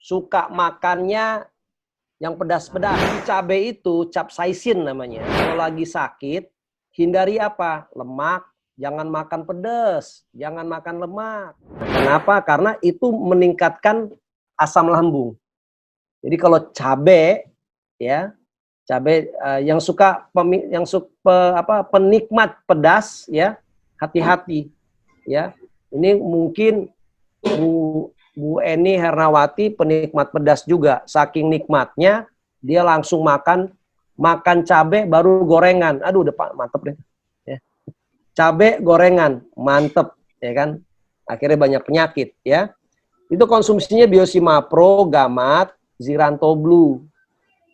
suka makannya yang pedas-pedas. Cabai itu capsaicin namanya. Kalau lagi sakit, hindari apa? Lemak, jangan makan pedas, jangan makan lemak. Kenapa? Karena itu meningkatkan asam lambung. Jadi kalau cabai ya, cabai yang suka penikmat pedas ya, hati-hati ya. Ini mungkin Bu Eni Hernawati penikmat pedas juga. Saking nikmatnya dia langsung makan cabai baru gorengan. Aduh, udah mantep deh. Ya. Cabai gorengan mantep ya kan. Akhirnya banyak penyakit ya. Itu konsumsinya Biosimapro, Gamat, Ziranto Blue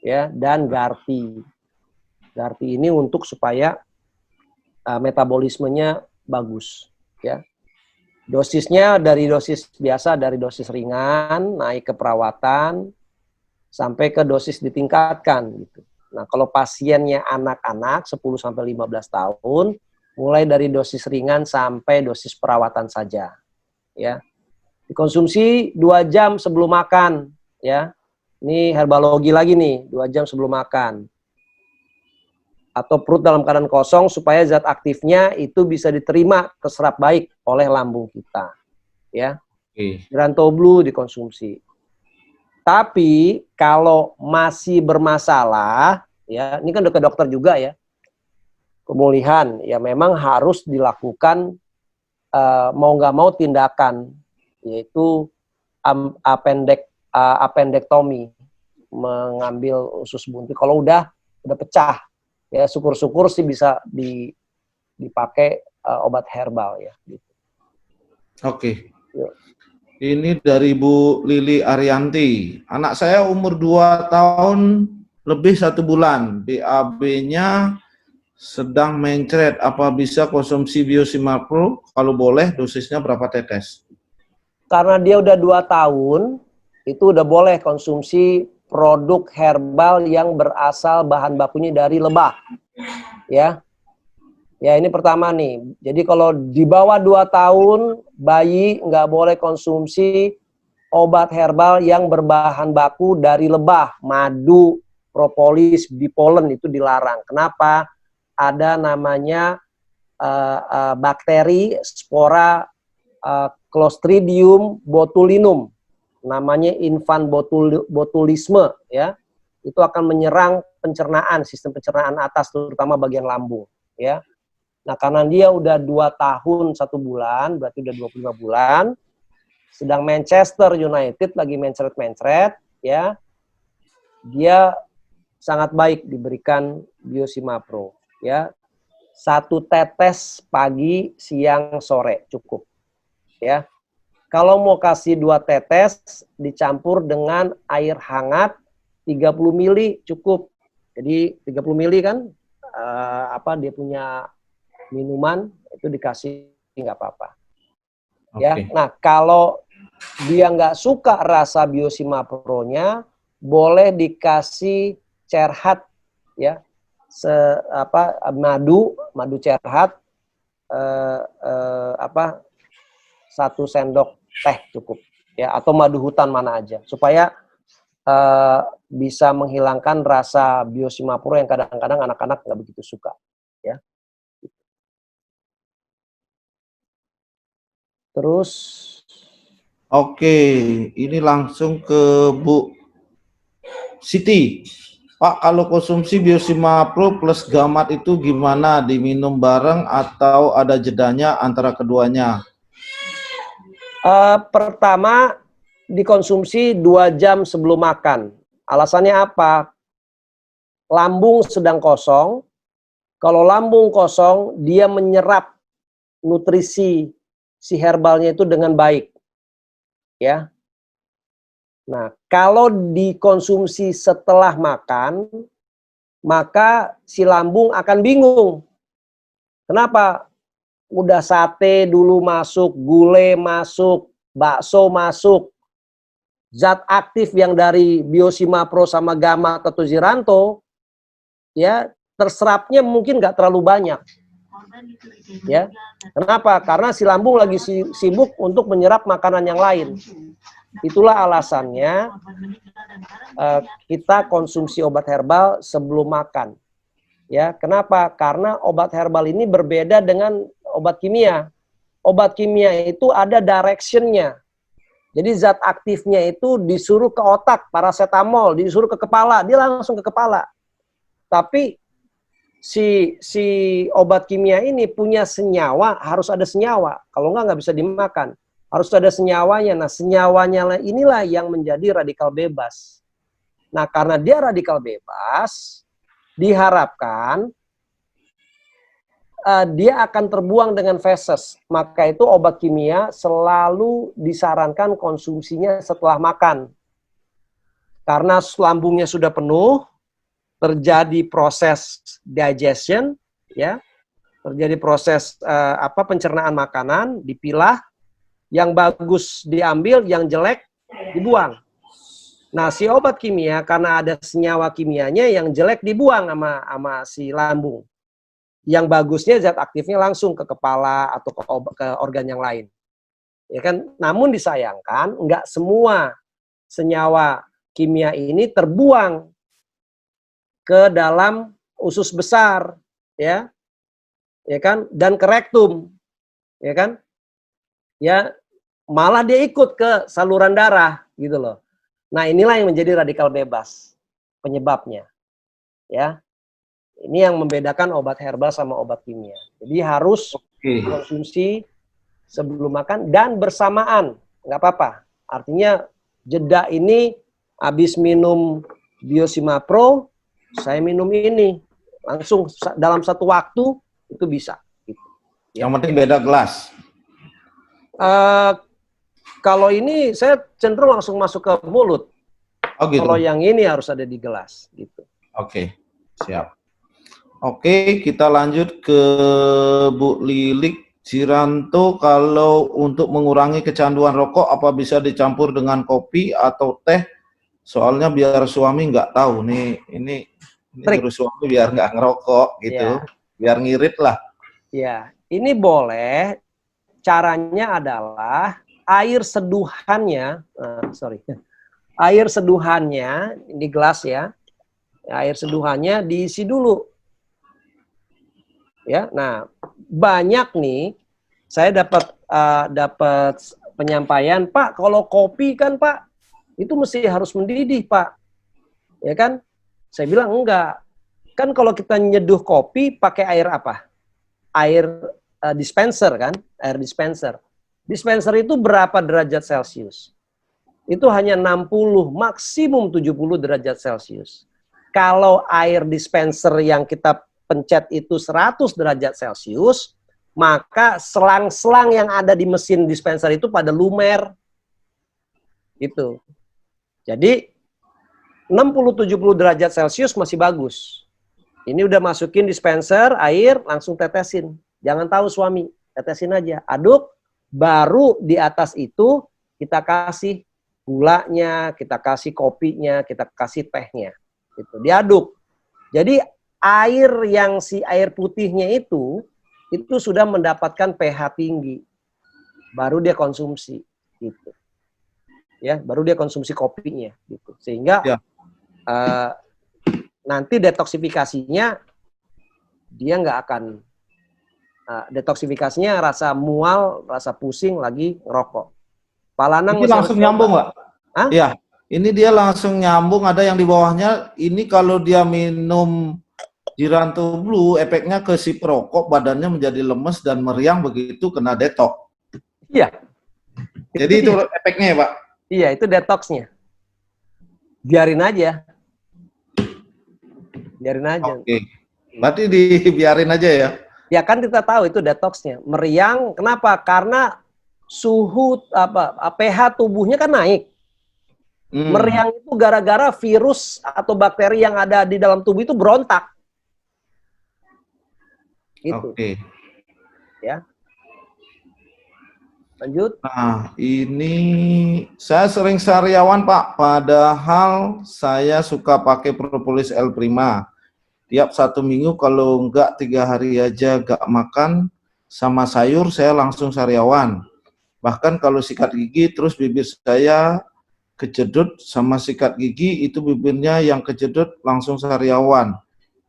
ya, dan Garti. Garti ini untuk supaya metabolismenya bagus ya. Dosisnya dari dosis biasa, dari dosis ringan naik ke perawatan sampai ke dosis ditingkatkan gitu. Nah, kalau pasiennya anak-anak 10 sampai 15 tahun, mulai dari dosis ringan sampai dosis perawatan saja ya. Dikonsumsi 2 jam sebelum makan ya. Ini herbalogi lagi nih, 2 jam sebelum makan. Atau perut dalam keadaan kosong supaya zat aktifnya itu bisa diterima, terserap baik oleh lambung kita. Ya. Ziranto Blue dikonsumsi. Tapi kalau masih bermasalah, ya, ini kan ke dokter juga ya. Pemulihan ya memang harus dilakukan mau nggak mau tindakan, yaitu appendektomi, mengambil usus buntu. Kalau udah pecah, ya syukur-syukur sih bisa dipakai obat herbal ya. Gitu. Oke. Ini dari Bu Lili Arianti. Anak saya umur 2 tahun lebih 1 bulan. BAB-nya sedang mencret. Apa bisa konsumsi Biosimapro? Kalau boleh, dosisnya berapa tetes? Karena dia udah 2 tahun, itu udah boleh konsumsi produk herbal yang berasal bahan bakunya dari lebah. Ya. Ya, ini pertama nih. Jadi kalau di bawah 2 tahun, bayi nggak boleh konsumsi obat herbal yang berbahan baku dari lebah. Madu, propolis, bipolen itu dilarang. Kenapa? Ada namanya bakteri spora Clostridium botulinum. Namanya infant botulisme ya. Itu akan menyerang pencernaan, sistem pencernaan atas terutama bagian lambung ya. Nah, karena dia udah 2 tahun 1 bulan, berarti udah 25 bulan, sedang Manchester United lagi mencret-mencret ya. Dia sangat baik diberikan Biosimapro ya. 1 tetes pagi, siang, sore cukup ya. Kalau mau kasih 2 tetes dicampur dengan air hangat 30 mili cukup. Jadi 30 mili kan dia punya minuman itu dikasih nggak apa-apa. Ya. Nah, kalau dia nggak suka rasa Biosimapro-nya, boleh dikasih cerhat ya. Madu cerhat 1 sendok teh cukup ya, atau madu hutan mana aja supaya bisa menghilangkan rasa Biosimapro yang kadang-kadang anak-anak nggak begitu suka ya. Terus oke, ini langsung ke Bu Siti. Pak, kalau konsumsi Biosimapro plus Gamat itu gimana? Diminum bareng atau ada jedanya antara keduanya? Pertama dikonsumsi 2 jam sebelum makan. Alasannya apa? Lambung sedang kosong. Kalau lambung kosong, dia menyerap nutrisi si herbalnya itu dengan baik. Ya. Nah, kalau dikonsumsi setelah makan, maka si lambung akan bingung. Kenapa? Udah sate dulu masuk, gulai masuk, bakso masuk, zat aktif yang dari Biosimapro sama Gamat atau Ziranto, ya terserapnya mungkin nggak terlalu banyak. Ya, kenapa? Karena si lambung lagi sibuk untuk menyerap makanan yang lain. Itulah alasannya kita konsumsi obat herbal sebelum makan. Ya, kenapa? Karena obat herbal ini berbeda dengan obat kimia. Obat kimia itu ada direction-nya. Jadi zat aktifnya itu disuruh ke otak, paracetamol, disuruh ke kepala, dia langsung ke kepala. Tapi si obat kimia ini punya senyawa, harus ada senyawa. Kalau nggak bisa dimakan. Harus ada senyawanya. Nah, senyawanya inilah yang menjadi radikal bebas. Nah, karena dia radikal bebas, diharapkan dia akan terbuang dengan feses. Maka itu obat kimia selalu disarankan konsumsinya setelah makan. Karena lambungnya sudah penuh, terjadi proses digestion, ya, terjadi proses pencernaan makanan, dipilah, yang bagus diambil, yang jelek dibuang. Nah, si obat kimia karena ada senyawa kimianya, yang jelek dibuang sama si lambung. Yang bagusnya zat aktifnya langsung ke kepala atau ke organ yang lain. Ya kan? Namun disayangkan enggak semua senyawa kimia ini terbuang ke dalam usus besar, ya. Ya kan? Dan ke rektum. Ya kan? Ya, malah dia ikut ke saluran darah gitu loh. Nah, inilah yang menjadi radikal bebas penyebabnya. Ya. Ini yang membedakan obat herbal sama obat kimia. Jadi harus konsumsi sebelum makan dan bersamaan. Nggak apa-apa. Artinya jeda ini habis minum Biosima Pro, saya minum ini. Langsung dalam satu waktu itu bisa. Gitu. Yang penting beda gelas. Kalau ini saya cenderung langsung masuk ke mulut. Oh, gitu. Kalau yang ini harus ada di gelas. Gitu. Oke, siap. Oke, kita lanjut ke Bu Lilik Ciranto. Kalau untuk mengurangi kecanduan rokok, apa bisa dicampur dengan kopi atau teh? Soalnya biar suami nggak tahu nih, ini terus suami biar nggak ngerokok gitu, biar ngirit lah. Ya, ini boleh. Caranya adalah air seduhannya, air seduhannya di gelas ya, air seduhannya diisi dulu. Ya, nah banyak nih saya dapat penyampaian, Pak, kalau kopi kan Pak itu mesti harus mendidih Pak, ya kan? Saya bilang enggak, kan kalau kita nyeduh kopi pakai air apa? Air dispenser kan, air dispenser. Dispenser itu berapa derajat Celcius? Itu hanya 60, maksimum 70 derajat Celcius. Kalau air dispenser yang kita pencet itu 100 derajat Celcius, maka selang-selang yang ada di mesin dispenser itu pada lumer. Itu. Jadi 60-70 derajat Celcius masih bagus. Ini udah masukin dispenser, air, langsung tetesin. Jangan tahu suami, tetesin aja. Aduk, baru di atas itu kita kasih gulanya, kita kasih kopinya, kita kasih tehnya. Itu diaduk. Jadi air yang si air putihnya itu sudah mendapatkan pH tinggi. Baru dia konsumsi gitu. Ya, baru dia konsumsi kopinya gitu. Sehingga nanti detoksifikasinya dia nggak akan detoksifikasinya rasa mual, rasa pusing lagi ngerokok. Palanang ini langsung nyambung, Pak? Iya, ini dia langsung nyambung, ada yang di bawahnya. Ini kalau dia minum Ciranto Blue, efeknya ke si perokok, badannya menjadi lemes dan meriang begitu kena detox. Iya. Jadi itu efeknya ya, Pak? Iya, itu detoxnya. Biarin aja. Biarin aja. Oke. Berarti dibiarin aja ya? Ya kan kita tahu itu detoxnya. Meriang, kenapa? Karena suhu pH tubuhnya kan naik. Meriang itu gara-gara virus atau bakteri yang ada di dalam tubuh itu berontak. Gitu. Oke. Ya. Lanjut. Nah, ini saya sering sariawan, Pak. Padahal saya suka pakai propolis L Prima. Tiap 1 minggu kalau enggak 3 hari aja enggak makan sama sayur, saya langsung sariawan. Bahkan kalau sikat gigi terus bibir saya kejedut sama sikat gigi, itu bibirnya yang kejedut langsung sariawan.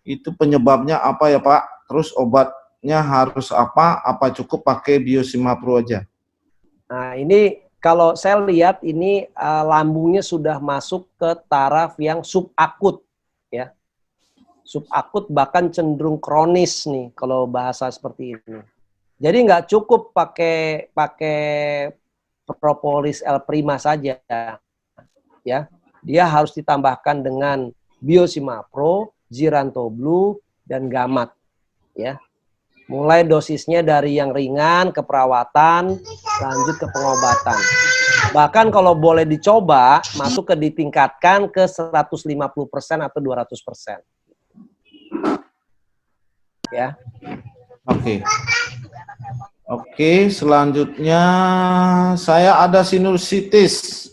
Itu penyebabnya apa ya Pak? Terus obatnya harus apa? Apa cukup pakai Biosimapro aja? Nah, ini kalau saya lihat ini lambungnya sudah masuk ke taraf yang subakut, ya. Subakut bahkan cenderung kronis nih kalau bahasa seperti ini. Jadi nggak cukup pakai propolis L prima saja, ya. Dia harus ditambahkan dengan Biosimapro, Zirantoblu, dan Gamat, ya. Mulai dosisnya dari yang ringan ke perawatan, lanjut ke pengobatan. Bahkan kalau boleh dicoba, masuk ke ditingkatkan ke 150% atau 200%. Ya. Oke. Oke, selanjutnya saya ada sinusitis.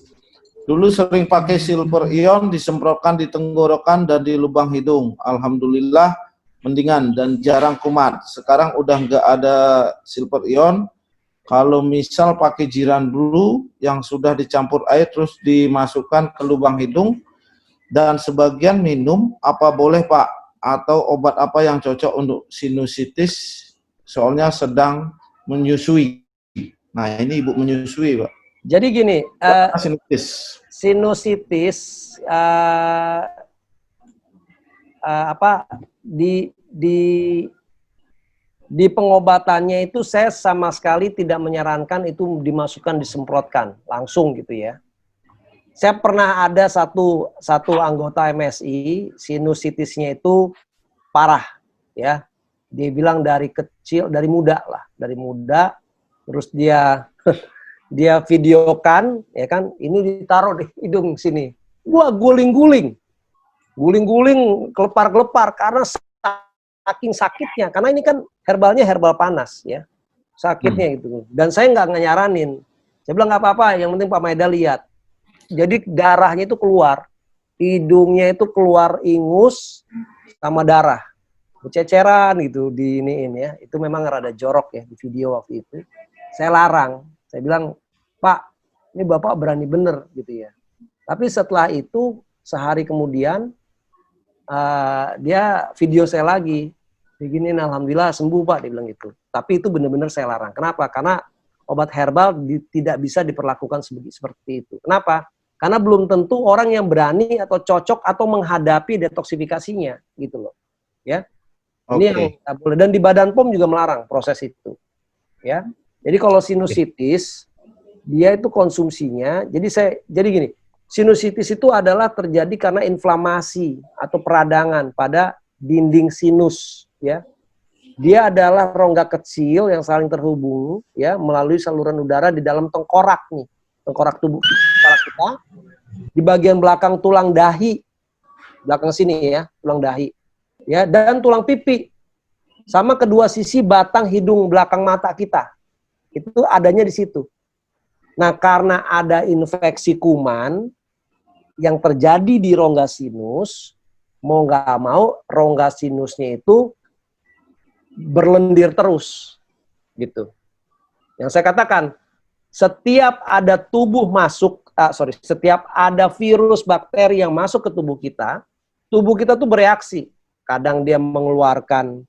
Dulu sering pakai silver ion, disemprotkan di tenggorokan dan di lubang hidung. Alhamdulillah mendingan dan jarang kumat. Sekarang udah nggak ada silver ion. Kalau misal pakai jiran dulu yang sudah dicampur air terus dimasukkan ke lubang hidung dan sebagian minum, apa boleh Pak? Atau obat apa yang cocok untuk sinusitis? Soalnya sedang menyusui. Nah ini ibu menyusui Pak. Jadi gini, sinusitis di pengobatannya itu saya sama sekali tidak menyarankan itu dimasukkan disemprotkan langsung gitu ya. Saya pernah ada satu anggota MSI sinusitisnya itu parah ya. Dia bilang dari kecil, dari muda terus dia videokan ya kan, ini ditaruh di hidung sini. Gua guling-guling, kelepar-kelepar karena saking sakitnya, karena ini kan herbalnya herbal panas ya, sakitnya gitu. Dan saya nggak nyaranin, saya bilang nggak apa-apa, yang penting Pak Maeda lihat. Jadi darahnya itu keluar, hidungnya itu keluar ingus sama darah, berceceran gitu di iniin ya. Itu memang rada jorok ya di video waktu itu. Saya larang, saya bilang Pak, ini Bapak berani bener gitu ya. Tapi setelah itu sehari kemudian dia video saya lagi, begini, alhamdulillah sembuh Pak, dia bilang gitu. Tapi itu benar-benar saya larang. Kenapa? Karena obat herbal tidak bisa diperlakukan seperti itu. Kenapa? Karena belum tentu orang yang berani atau cocok atau menghadapi detoksifikasinya gitu loh. Ya. Ini yang nggak boleh. Dan di Badan POM juga melarang proses itu. Ya. Jadi kalau sinusitis dia itu konsumsinya, jadi gini, sinusitis itu adalah terjadi karena inflamasi atau peradangan pada dinding sinus, ya. Dia adalah rongga kecil yang saling terhubung, ya, melalui saluran udara di dalam tengkorak nih, tengkorak tubuh kepala kita, di bagian belakang tulang dahi, belakang sini ya, tulang dahi, ya, dan tulang pipi, sama kedua sisi batang hidung belakang mata kita, itu adanya di situ. Nah, karena ada infeksi kuman yang terjadi di rongga sinus, mau nggak mau rongga sinusnya itu berlendir terus, gitu. Yang saya katakan, setiap ada setiap ada virus bakteri yang masuk ke tubuh kita tuh bereaksi. Kadang dia mengeluarkan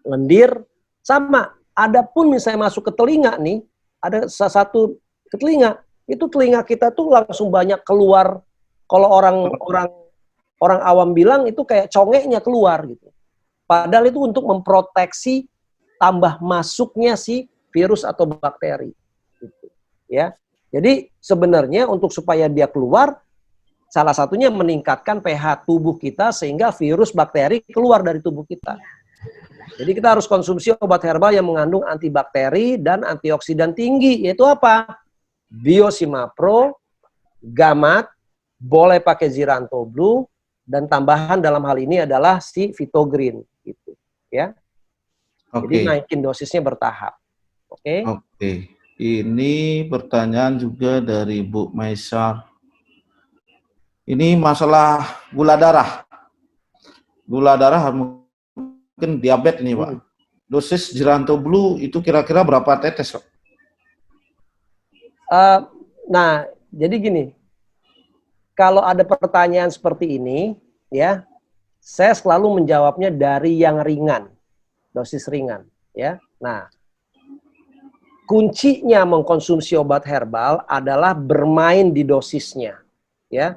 lendir, sama. Adapun misalnya masuk ke telinga nih, ada satu ke telinga, itu telinga kita tuh langsung banyak keluar. Kalau orang awam bilang itu kayak congeknya keluar gitu. Padahal itu untuk memproteksi tambah masuknya si virus atau bakteri. Gitu, ya. Jadi sebenarnya untuk supaya dia keluar, salah satunya meningkatkan pH tubuh kita sehingga virus bakteri keluar dari tubuh kita. Jadi kita harus konsumsi obat herbal yang mengandung antibakteri dan antioksidan tinggi. Yaitu apa? Biosimapro, Gamat, boleh pakai Zirantoblu, dan tambahan dalam hal ini adalah si Vitogreen. Gitu, ya. Jadi naikin dosisnya bertahap. Oke. Ini pertanyaan juga dari Bu Maisar. Ini masalah gula darah. Gula darah mungkin diabetes nih Pak. Dosis Zirantoblu itu kira-kira berapa tetes Pak? Nah, jadi gini. kalau ada pertanyaan seperti ini, ya, saya selalu menjawabnya dari yang ringan, dosis ringan, ya. Nah, kuncinya mengkonsumsi obat herbal adalah bermain di dosisnya, ya.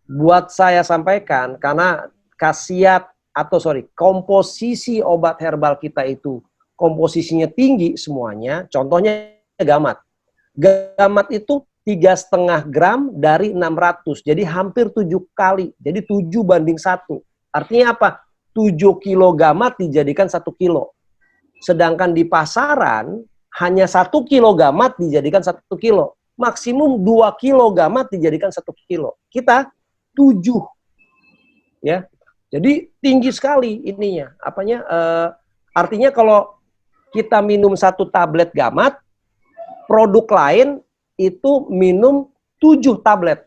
Buat saya sampaikan, karena komposisi obat herbal kita itu komposisinya tinggi semuanya. Contohnya gamat. Gamat itu 3,5 gram dari 600, jadi hampir 7 kali, jadi 7:1. Artinya apa? 7 kilo gamat dijadikan 1 kilo. Sedangkan di pasaran, hanya 1 kilo gamat dijadikan 1 kilo. Maksimum 2 kilo gamat dijadikan 1 kilo. Kita 7. Ya. Jadi tinggi sekali ininya. Artinya kalau kita minum 1 tablet gamat, produk lain itu minum 7 tablet.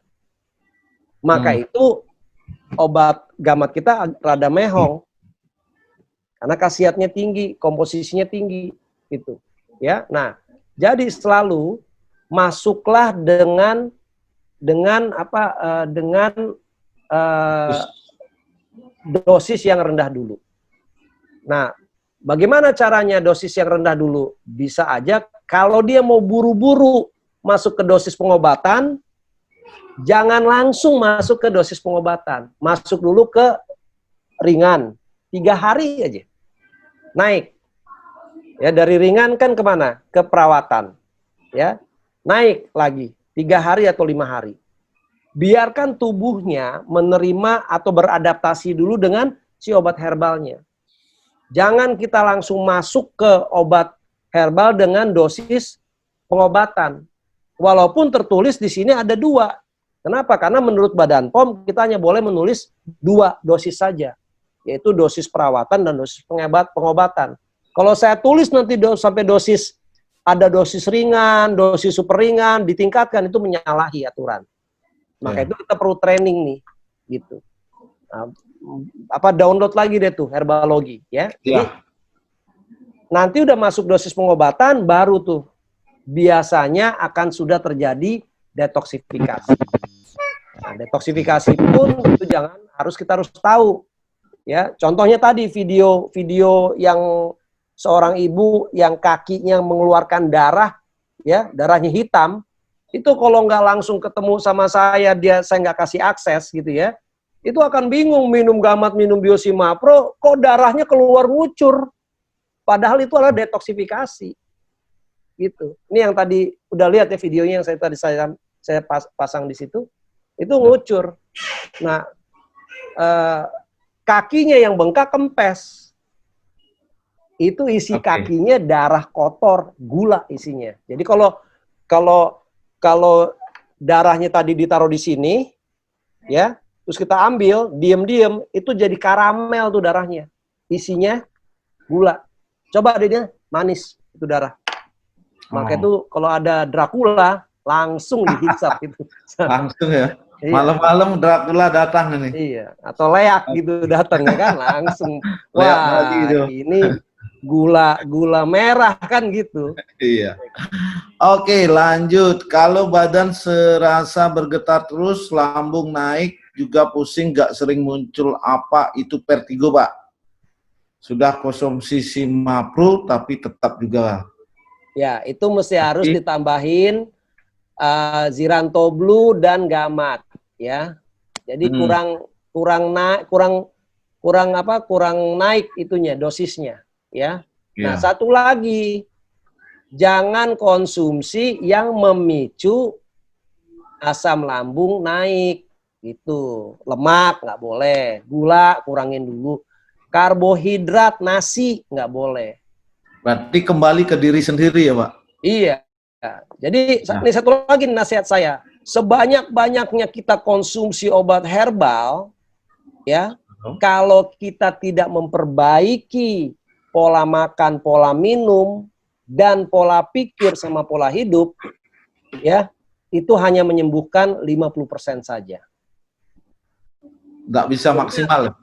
Maka itu obat gamat kita rada mehong. Karena khasiatnya tinggi, komposisinya tinggi gitu. Ya. Nah, jadi selalu masuklah dengan dosis yang rendah dulu. Nah, bagaimana caranya dosis yang rendah dulu? Bisa aja kalau dia mau buru-buru masuk ke dosis pengobatan, jangan langsung masuk ke dosis pengobatan. Masuk dulu ke ringan. 3 hari aja. Naik. Ya, dari ringan kan kemana? Ke perawatan. Ya, naik lagi. 3 hari atau 5 hari. Biarkan tubuhnya menerima atau beradaptasi dulu dengan si obat herbalnya. Jangan kita langsung masuk ke obat herbal dengan dosis pengobatan. Walaupun tertulis di sini ada 2. Kenapa? Karena menurut Badan POM kita hanya boleh menulis 2 dosis saja. Yaitu dosis perawatan dan dosis pengobatan. Kalau saya tulis nanti sampai ada dosis ringan, dosis super ringan, ditingkatkan, itu menyalahi aturan. Maka itu kita perlu training nih, gitu. Nah, download lagi deh tuh herbalogi, ya. Jadi nanti udah masuk dosis pengobatan, baru tuh biasanya akan sudah terjadi detoksifikasi. Nah, detoksifikasi pun itu kita harus tahu, ya. Contohnya tadi video yang seorang ibu yang kakinya mengeluarkan darah, ya, darahnya hitam. Itu kalau nggak langsung ketemu sama saya nggak kasih akses gitu ya, itu akan bingung minum gamat, minum Biosimapro, kok darahnya keluar ngucur. Padahal itu adalah detoksifikasi. Gitu. Ini yang tadi udah lihat ya videonya yang saya pasang di situ, itu ngucur. Nah, kakinya yang bengkak kempes. Itu isi kakinya darah kotor, gula isinya. Jadi kalau darahnya tadi ditaruh di sini, ya, terus kita ambil, diem-diem, itu jadi karamel tuh darahnya. Isinya gula. Coba dia manis itu darah. Maka itu kalau ada Dracula, langsung dihisap gitu. Langsung ya? Malam-malam Dracula datang ini. Iya, atau leak gitu datang ya kan, langsung. Wah, ini gula merah kan gitu. Iya. Oke, lanjut. Kalau badan serasa bergetar terus, lambung naik, juga pusing, nggak sering muncul, apa itu vertigo, Pak? Sudah konsumsi Simapro, tapi tetap juga. Ya, itu mesti harus ditambahin Zirantoblu dan gamat, ya. Jadi kurang naik itunya dosisnya, ya. Nah, satu lagi, jangan konsumsi yang memicu asam lambung naik, itu lemak nggak boleh, gula kurangin dulu, karbohidrat nasi nggak boleh. Berarti kembali ke diri sendiri ya, Pak? Iya. Jadi ini satu lagi nasihat saya, sebanyak-banyaknya kita konsumsi obat herbal, ya, kalau kita tidak memperbaiki pola makan, pola minum, dan pola pikir sama pola hidup, ya, itu hanya menyembuhkan 50% saja. Nggak bisa maksimal.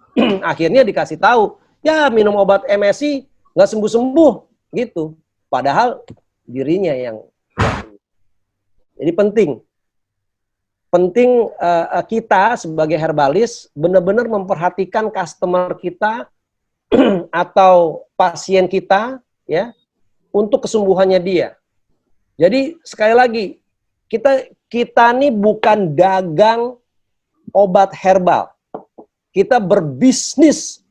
Akhirnya dikasih tahu, ya minum obat MSI nggak sembuh-sembuh, gitu. Padahal dirinya yang jadi penting. penting kita sebagai herbalis benar-benar memperhatikan customer kita atau pasien kita ya untuk kesembuhannya dia. Jadi sekali lagi kita nih bukan dagang obat herbal. Kita berbisnis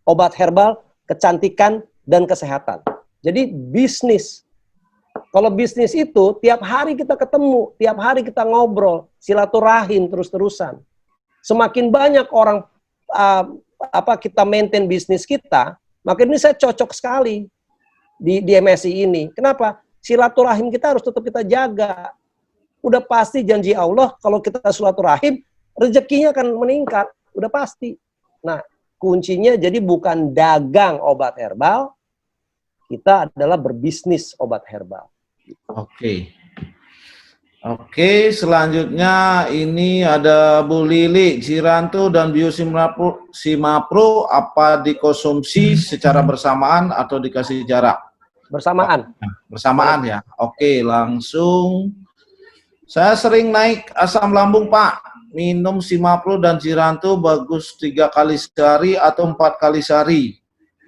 obat herbal, kecantikan dan kesehatan. Jadi bisnis. Kalau bisnis itu tiap hari kita ketemu, tiap hari kita ngobrol, silaturahim terus-terusan. Semakin banyak orang kita maintain bisnis kita, makin ini saya cocok sekali di MSI ini. Kenapa? Silaturahim kita harus tetap kita jaga. Udah pasti janji Allah kalau kita silaturahim, rezekinya akan meningkat, udah pasti. Nah, kuncinya jadi bukan dagang obat herbal, kita adalah berbisnis obat herbal. Oke, selanjutnya ini ada Bu Lili, Ziranto dan Biosimapro apa dikonsumsi secara bersamaan atau dikasih jarak? Bersamaan. Bersamaan ya. Oke, langsung. Saya sering naik asam lambung, Pak. Minum Simapro dan Ziranto bagus 3 kali sehari atau 4 kali sehari.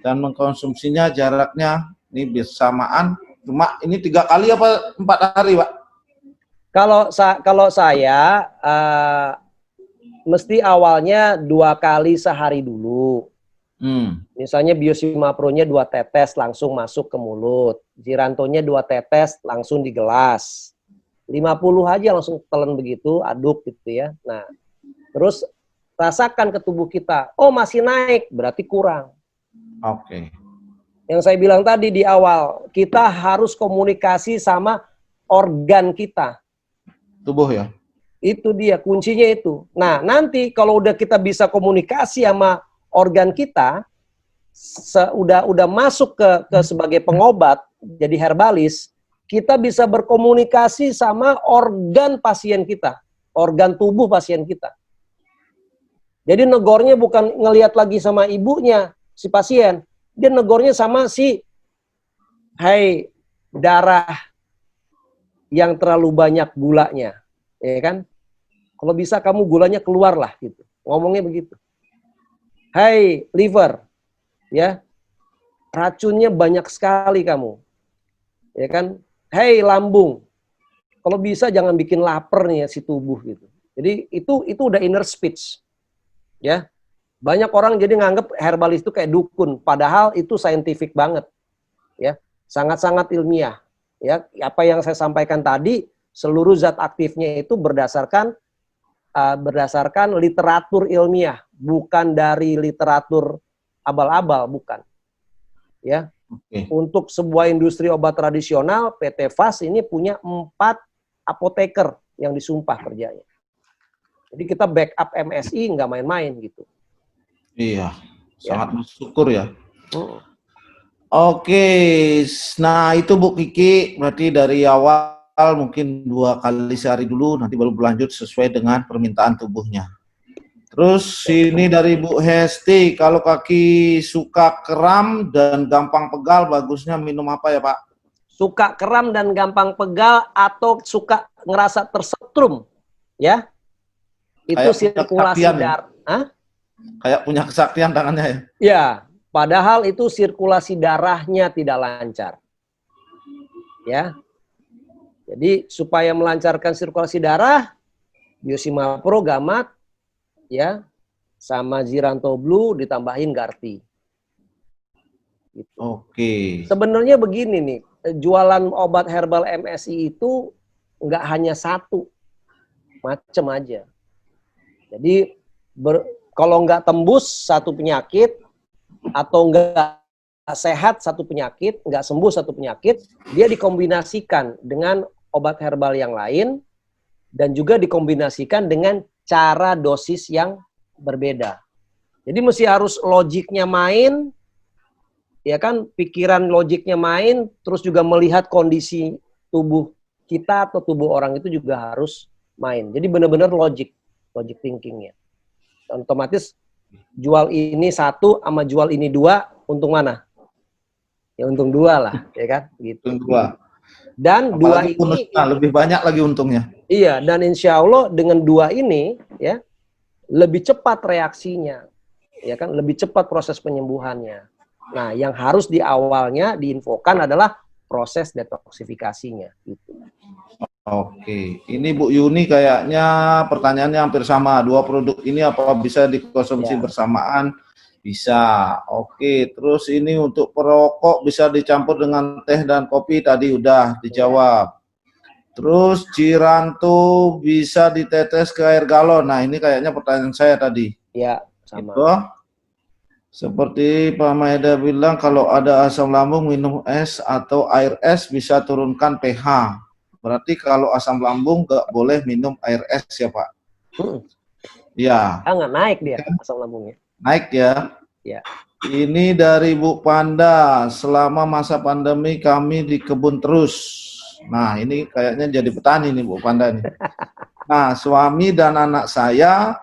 Dan mengkonsumsinya jaraknya ini bersamaan. Cuma ini 3 kali apa 4 hari, Pak? Kalau saya mesti awalnya 2 kali sehari dulu. Misalnya Biosimapro-nya 2 tetes langsung masuk ke mulut. Zirantonya 2 tetes langsung di gelas. 50 aja langsung telan begitu, aduk gitu ya. Nah, terus rasakan ke tubuh kita. Oh, masih naik, berarti kurang. Oke. Yang saya bilang tadi di awal, kita harus komunikasi sama organ kita. Tubuh ya? Itu dia, kuncinya itu. Nah, nanti kalau udah kita bisa komunikasi sama organ kita, udah masuk ke sebagai pengobat, jadi herbalis, kita bisa berkomunikasi sama organ pasien kita, organ tubuh pasien kita. Jadi negornya bukan ngelihat lagi sama ibunya, si pasien, dia negornya sama si, hai darah yang terlalu banyak gulanya, ya kan? Kalau bisa kamu gulanya keluar lah gitu, ngomongnya begitu. Hai liver, ya racunnya banyak sekali kamu, ya kan? Hei lambung, kalau bisa jangan bikin lapar nih ya, si tubuh gitu. Jadi itu udah inner speech, ya. Banyak orang jadi nganggep herbalis itu kayak dukun, padahal itu scientific banget, ya, sangat-sangat ilmiah. Ya, apa yang saya sampaikan tadi, seluruh zat aktifnya itu berdasarkan literatur ilmiah, bukan dari literatur abal-abal, bukan, ya. Untuk sebuah industri obat tradisional, PT FAS ini punya 4 apoteker yang disumpah kerjanya. Jadi kita backup MSI nggak main-main gitu. Iya, sangat bersyukur ya. Oke, nah itu Bu Kiki, berarti dari awal mungkin 2 kali sehari dulu, nanti baru berlanjut sesuai dengan permintaan tubuhnya. Terus ini dari Bu Hesti, kalau kaki suka kram dan gampang pegal, bagusnya minum apa ya Pak? Suka kram dan gampang pegal atau suka ngerasa tersetrum, ya? Itu sirkulasi darah. Kayak punya kesaktian tangannya ya? Ya, padahal itu sirkulasi darahnya tidak lancar. Ya. Jadi supaya melancarkan sirkulasi darah, Biosimapro Gamat, ya, sama Ziranto Blue ditambahin Garti. Gitu. Oke. Sebenarnya begini nih, jualan obat herbal MSI itu nggak hanya 1, macam aja. Jadi kalau nggak tembus 1 penyakit atau nggak sehat 1 penyakit, nggak sembuh 1 penyakit, dia dikombinasikan dengan obat herbal yang lain dan juga dikombinasikan dengan cara dosis yang berbeda. Jadi mesti harus logiknya main, ya kan, pikiran logiknya main, terus juga melihat kondisi tubuh kita atau tubuh orang itu juga harus main. Jadi benar-benar logic thinkingnya. Otomatis jual ini 1 sama jual ini 2, untung mana? Ya untung 2 lah, ya kan? Gitu. Untung 2. Dan apalagi 2 ini lebih banyak lagi untungnya. Iya, dan insya Allah dengan dua ini ya lebih cepat reaksinya, ya kan, lebih cepat proses penyembuhannya. Nah, yang harus di awalnya diinfokan adalah proses detoksifikasinya. Gitu. Oke, ini Bu Yuni kayaknya pertanyaannya hampir sama. Dua produk ini apa bisa dikonsumsi Ya. bersamaan? Bisa. Oke, terus ini untuk perokok bisa dicampur dengan teh dan kopi tadi udah dijawab. Terus Ciranto bisa ditetes ke air galon. Nah, ini kayaknya pertanyaan saya tadi. Ya, sama. Itu seperti Pak Maeda bilang kalau ada asam lambung minum es atau air es bisa turunkan pH. Berarti kalau asam lambung nggak boleh minum air es ya Pak? Ya. Nggak naik dia asam lambungnya. Naik ya? Ya. Ini dari Bu Panda. Selama masa pandemi kami di kebun terus. Nah ini kayaknya jadi petani nih Bu Panda nih. Nah suami dan anak saya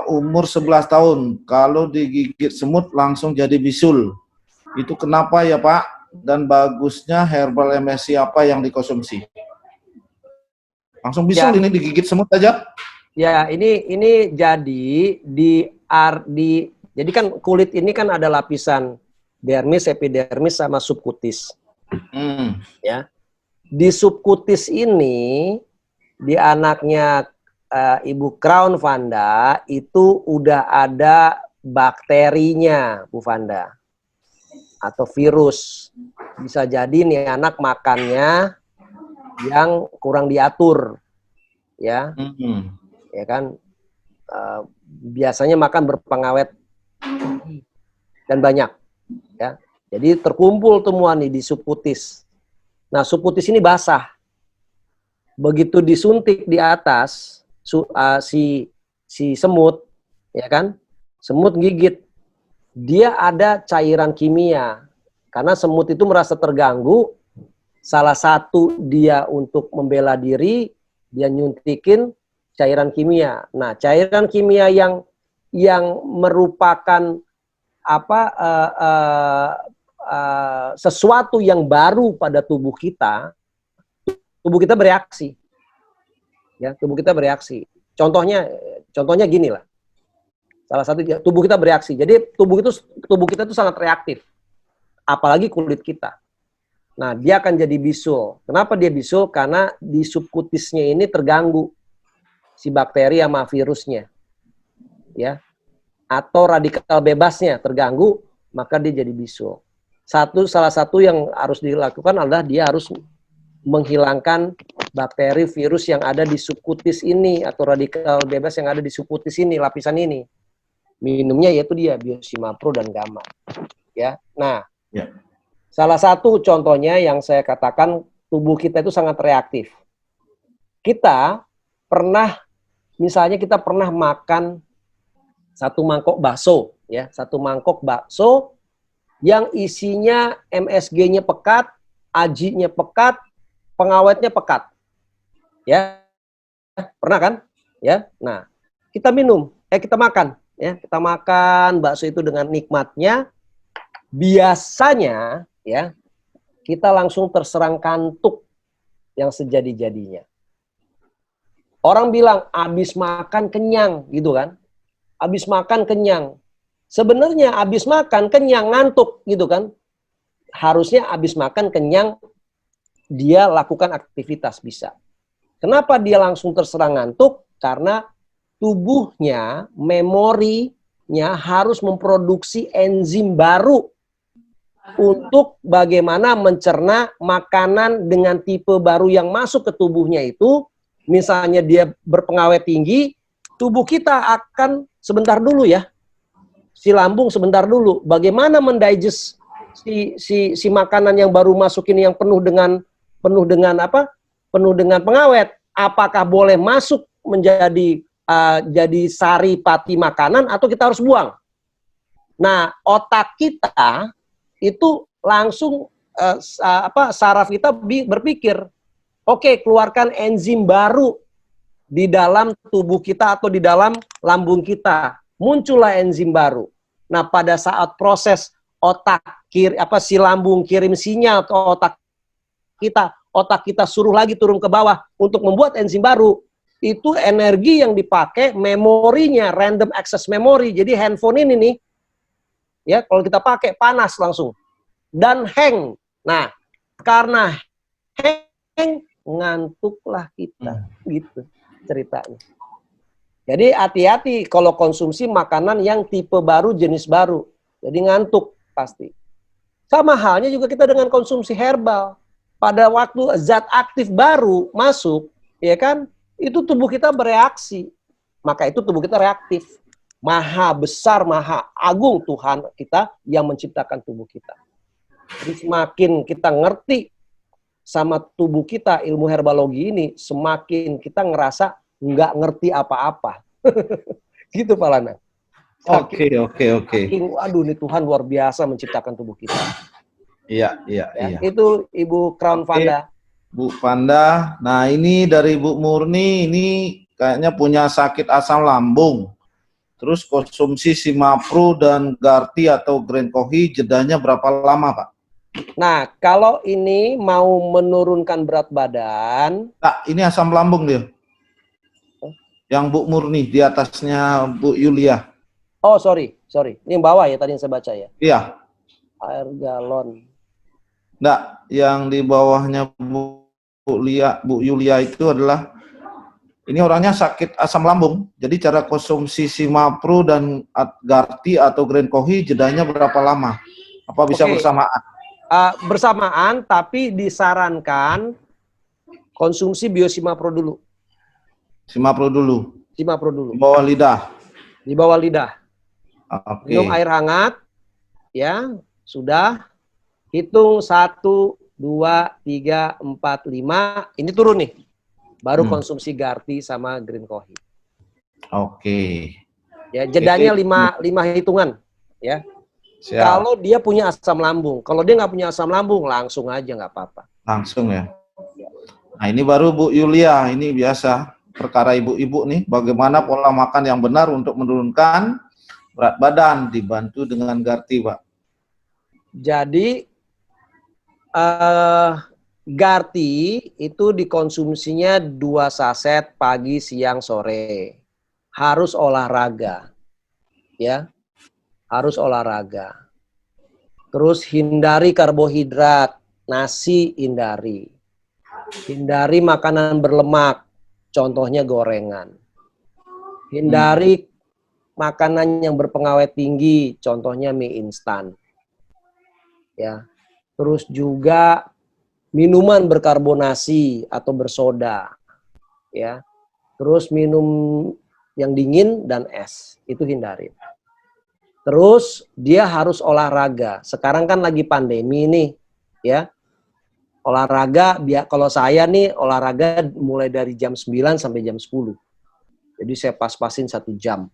umur 11 tahun. Kalau digigit semut langsung jadi bisul. Itu kenapa ya Pak? Dan bagusnya herbal MSC apa yang dikonsumsi? Langsung bisul Ya. ini digigit semut aja? Ya, ini jadi jadi kan kulit ini kan ada lapisan dermis, epidermis sama subkutis. Ya. Di subkutis ini di anaknya Ibu Crown Vanda itu udah ada bakterinya, Bu Vanda. Atau virus. Bisa jadi nih anak makannya yang kurang diatur. Ya. Ya kan, biasanya makan berpengawet dan banyak, ya. Jadi terkumpul temuan nih di subkutis. Nah, subkutis ini basah. Begitu disuntik di atas si semut, ya kan, semut gigit, dia ada cairan kimia. Karena semut itu merasa terganggu, salah satu dia untuk membela diri, dia nyuntikin cairan kimia. Nah, cairan kimia yang merupakan sesuatu yang baru pada tubuh kita bereaksi. Ya, tubuh kita bereaksi. Contohnya gini lah. Salah satu tubuh kita bereaksi. Jadi tubuh kita itu sangat reaktif. Apalagi kulit kita. Nah, dia akan jadi bisul. Kenapa dia bisul? Karena di subkutisnya ini terganggu si bakteri sama virusnya, ya, atau radikal bebasnya terganggu, maka dia jadi bisul. Salah satu yang harus dilakukan adalah dia harus menghilangkan bakteri virus yang ada di subkutis ini atau radikal bebas yang ada di subkutis ini, lapisan ini. Minumnya yaitu dia Biosimapro dan Gamma, ya. Nah, salah satu contohnya yang saya katakan tubuh kita itu sangat reaktif. Kita pernah makan satu mangkok bakso, ya, satu mangkok bakso yang isinya MSG-nya pekat, AJI-nya pekat, pengawetnya pekat, ya, pernah kan, ya. Nah, kita makan, ya, kita makan bakso itu dengan nikmatnya. Biasanya, ya, kita langsung terserang kantuk yang sejadi-jadinya. Orang bilang abis makan kenyang, gitu kan? Abis makan kenyang. Sebenarnya abis makan kenyang ngantuk, gitu kan? Harusnya abis makan kenyang dia lakukan aktivitas bisa. Kenapa dia langsung terserang ngantuk? Karena tubuhnya, memorinya harus memproduksi enzim baru untuk bagaimana mencerna makanan dengan tipe baru yang masuk ke tubuhnya itu. Misalnya dia berpengawet tinggi, tubuh kita akan sebentar dulu, ya, si lambung sebentar dulu. Bagaimana mendigest si makanan yang baru masuk ini yang penuh dengan pengawet? Apakah boleh masuk menjadi jadi sari pati makanan atau kita harus buang? Nah, otak kita itu langsung saraf kita berpikir, oke, keluarkan enzim baru di dalam tubuh kita atau di dalam lambung kita. Muncullah enzim baru. Nah, pada saat proses si lambung kirim sinyal ke otak kita otak kita suruh lagi turun ke bawah untuk membuat enzim baru, itu energi yang dipakai memorinya, random access memory. Jadi handphone ini nih, ya kalau kita pakai panas langsung dan hang. Nah, karena hang ngantuklah kita, gitu ceritanya. Jadi hati-hati kalau konsumsi makanan yang tipe baru, jenis baru. Jadi ngantuk pasti. Sama halnya juga kita dengan konsumsi herbal. Pada waktu zat aktif baru masuk, ya kan, itu tubuh kita bereaksi. Maka itu tubuh kita reaktif. Maha besar, maha agung Tuhan kita yang menciptakan tubuh kita. Jadi semakin kita ngerti sama tubuh kita, ilmu herbalogi ini, semakin kita ngerasa nggak ngerti apa-apa. Gitu Pak Lana. Oke. Aduh, ini Tuhan luar biasa menciptakan tubuh kita. Iya. Itu Ibu Crown Vanda. Bu Vanda, nah ini dari Bu Murni, ini kayaknya punya sakit asam lambung. Terus konsumsi Simapro dan Garti atau Green Coffee jedanya berapa lama, Pak? Nah, kalau ini mau menurunkan berat badan. Nah, ini asam lambung dia. Yang Bu Murni, di atasnya Bu Yulia. Oh, sorry. Ini yang bawah ya, tadi yang saya baca ya? Iya. Air galon. Enggak, yang di bawahnya Bu Yulia itu adalah, ini orangnya sakit asam lambung. Jadi cara konsumsi Simapro dan Garti atau Green Coffee jedanya berapa lama? Apa bisa bersamaan? Bersamaan, tapi disarankan konsumsi Biosimapro dulu. Simapro dulu. Di bawah lidah. Okay. Minum air hangat, ya, sudah. Hitung 1, 2, 3, 4, 5. Ini turun nih. Baru konsumsi Garti sama Green Coffee. Oke. Ya, jedanya 5 hitungan, ya. Siap. Kalau dia punya asam lambung, kalau dia nggak punya asam lambung, langsung aja nggak apa-apa. Langsung ya. Nah ini baru Bu Yulia, ini biasa perkara ibu-ibu nih, bagaimana pola makan yang benar untuk menurunkan berat badan dibantu dengan Garti, Pak. Jadi Garti itu dikonsumsinya 2 saset pagi, siang, sore. Harus olahraga, ya. Harus olahraga. Terus hindari karbohidrat, nasi hindari. Hindari makanan berlemak, contohnya gorengan. Hindari makanan yang berpengawet tinggi, contohnya mie instan. Ya. Terus juga minuman berkarbonasi atau bersoda. Ya. Terus minum yang dingin dan es, itu hindari. Terus dia harus olahraga. Sekarang kan lagi pandemi nih, ya. Olahraga, kalau saya nih olahraga mulai dari jam 9 sampai jam 10. Jadi saya pas-pasin 1 jam.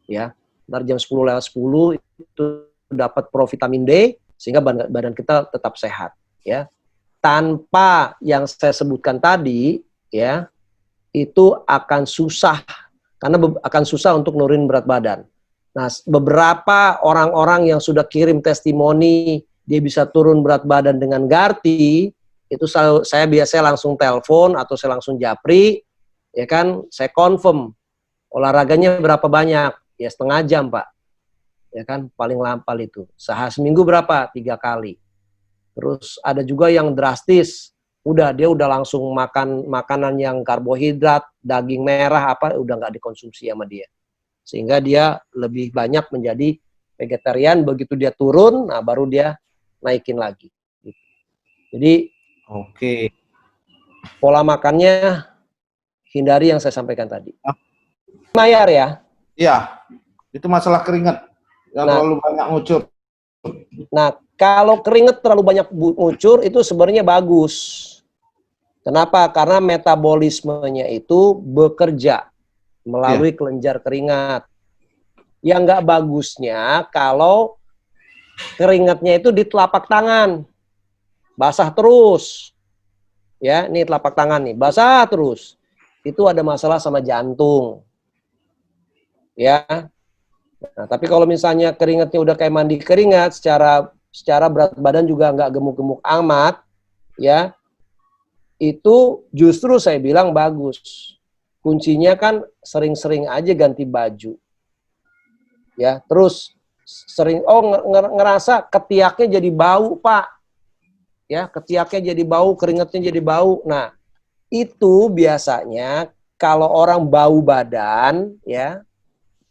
Ya. Ntar jam 10 lewat 10 itu dapat provitamin D sehingga badan kita tetap sehat, ya. Tanpa yang saya sebutkan tadi, ya, itu akan susah karena akan susah untuk nurunin berat badan. Nah, beberapa orang-orang yang sudah kirim testimoni dia bisa turun berat badan dengan Garti, itu saya biasanya langsung telepon atau saya langsung japri, ya kan, saya confirm olahraganya berapa banyak, ya 1/2 jam Pak, ya kan, paling lampal itu. Seminggu berapa? 3 kali. Terus ada juga yang drastis, dia udah langsung makan makanan yang karbohidrat, daging merah apa, udah nggak dikonsumsi sama dia. Sehingga dia lebih banyak menjadi vegetarian, begitu dia turun, nah baru dia naikin lagi. Jadi, pola makannya hindari yang saya sampaikan tadi. Mayar ya? Iya, itu masalah keringat yang terlalu banyak ngucur. Nah, kalau keringat terlalu banyak ngucur itu sebenarnya bagus. Kenapa? Karena metabolismenya itu bekerja melalui kelenjar keringat. Yang nggak bagusnya kalau keringatnya itu di telapak tangan. Basah terus. Ya, ini telapak tangan nih, basah terus. Itu ada masalah sama jantung. Ya. Nah, tapi kalau misalnya keringatnya udah kayak mandi keringat, secara berat badan juga nggak gemuk-gemuk amat, ya. itu justru saya bilang bagus. Kuncinya kan sering-sering aja ganti baju. Ya, terus sering ngerasa ketiaknya jadi bau, Pak. Ya, ketiaknya jadi bau, keringatnya jadi bau. Nah, itu biasanya kalau orang bau badan ya,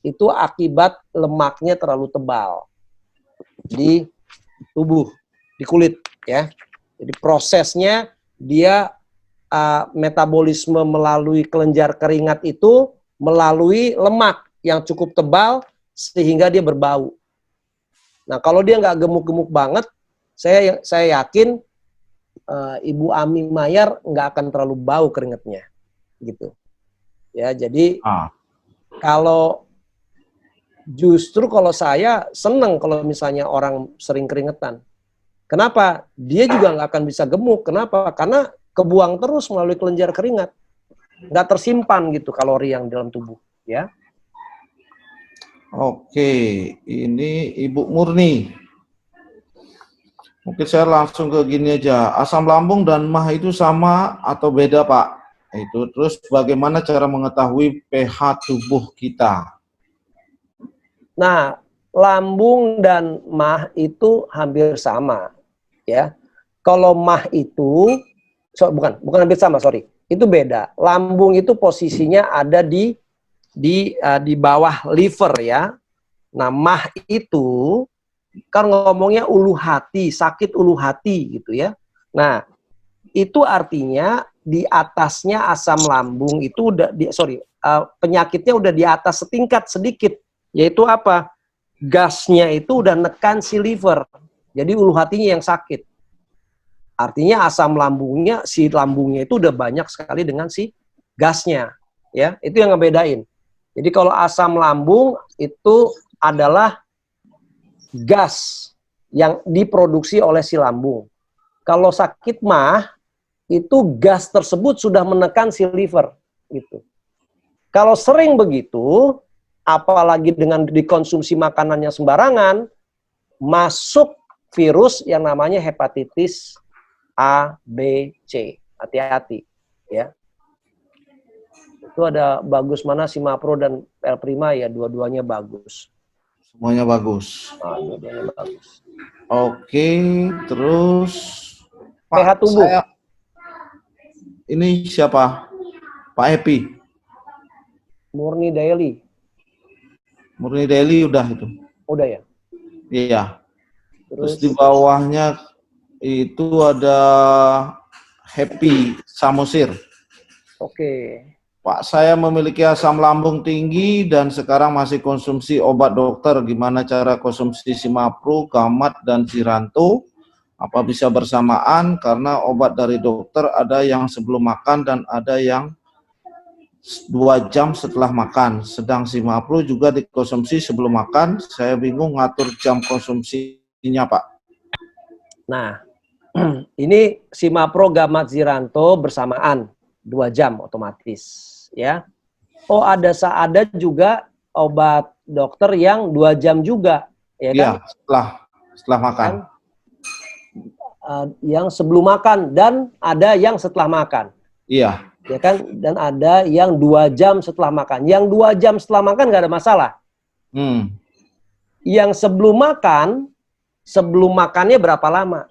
itu akibat lemaknya terlalu tebal di tubuh, di kulit ya. Jadi prosesnya dia metabolisme melalui kelenjar keringat itu melalui lemak yang cukup tebal sehingga dia berbau. Nah, kalau dia nggak gemuk-gemuk banget, saya yakin Ibu Ami Mayar nggak akan terlalu bau keringatnya, gitu. Ya, jadi kalau justru kalau saya seneng kalau misalnya orang sering keringetan. Kenapa? Dia juga nggak akan bisa gemuk. Kenapa? Karena kebuang terus melalui kelenjar keringat, nggak tersimpan gitu kalori yang dalam tubuh, ya. Oke, ini Ibu Murni. Mungkin saya langsung ke gini aja. Asam lambung dan MAH itu sama atau beda, Pak? Itu terus bagaimana cara mengetahui pH tubuh kita? Nah, lambung dan MAH itu hampir sama, ya. Kalau MAH itu bukan hampir sama, sorry. Itu beda. Lambung itu posisinya ada di bawah liver ya. Nah, MAH itu kan ngomongnya ulu hati, sakit ulu hati gitu ya. Nah, itu artinya di atasnya asam lambung itu udah penyakitnya udah di atas setingkat sedikit, yaitu apa? Gasnya itu udah nekan si liver. Jadi ulu hatinya yang sakit. Artinya asam lambungnya, si lambungnya itu udah banyak sekali dengan si gasnya, ya. Itu yang ngebedain. Jadi kalau asam lambung itu adalah gas yang diproduksi oleh si lambung. Kalau sakit MAH, itu gas tersebut sudah menekan si liver. Gitu. Kalau sering begitu, apalagi dengan dikonsumsi makanannya sembarangan, masuk virus yang namanya hepatitis A, B, C. Hati-hati. Ya. Itu ada bagus mana Simapro dan L Prima ya, dua-duanya bagus. Semuanya bagus. Dua-duanya bagus. Oke, terus pH tubuh. Ini siapa? Pak Epi. Murni Daily. Murni Daily udah itu. Udah ya? Iya. Terus di bawahnya itu ada Happy Samosir. Oke. Pak, saya memiliki asam lambung tinggi dan sekarang masih konsumsi obat dokter. Gimana cara konsumsi Simapro, Gamat, dan Ziranto? Apa bisa bersamaan? Karena obat dari dokter ada yang sebelum makan dan ada yang 2 jam setelah makan. Sedang Simapro juga dikonsumsi sebelum makan. Saya bingung ngatur jam konsumsinya, Pak. Nah, ini Simapro, Gamat, Ziranto bersamaan 2 jam otomatis. Ya, ada juga obat dokter yang 2 jam juga, ya kan? Setelah makan. Yang sebelum makan dan ada yang setelah makan. Iya. Ya kan? Dan ada yang 2 jam setelah makan. Yang 2 jam setelah makan nggak ada masalah. Yang sebelum makannya berapa lama?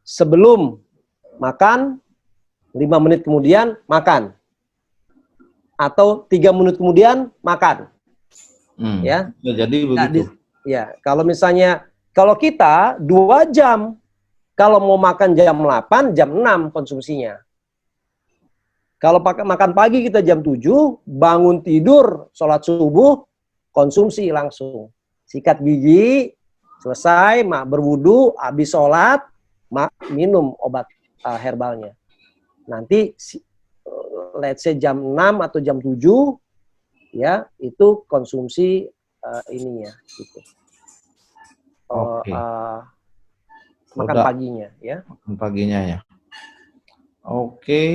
Sebelum makan 5 menit kemudian makan. Atau 3 menit kemudian makan. Ya. Jadi begitu. Ya, kalau kita 2 jam, kalau mau makan jam 8, jam 6 konsumsinya. Kalau makan pagi kita jam 7, bangun tidur, sholat subuh, konsumsi langsung. Sikat gigi, selesai, berwudu, habis sholat, minum obat herbalnya. Nanti let's say jam 6 atau jam 7 ya, itu konsumsi ininya gitu. Makan paginya ya. Makan paginya ya. Oke,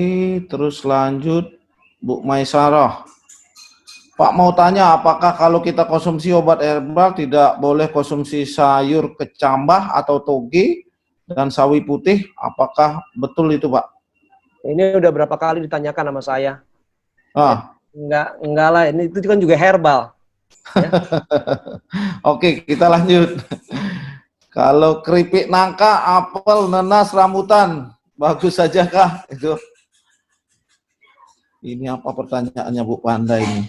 terus lanjut Bu Maisarah. Pak mau tanya, apakah kalau kita konsumsi obat herbal tidak boleh konsumsi sayur kecambah atau toge dan sawi putih? Apakah betul itu, Pak? Ini udah berapa kali ditanyakan sama saya. Ah. Enggak lah, ini itu kan juga herbal. Ya. Oke, kita lanjut. Kalau keripik nangka, apel, nanas, rambutan, bagus saja kah? Itu. Ini apa pertanyaannya Bu Panda ini?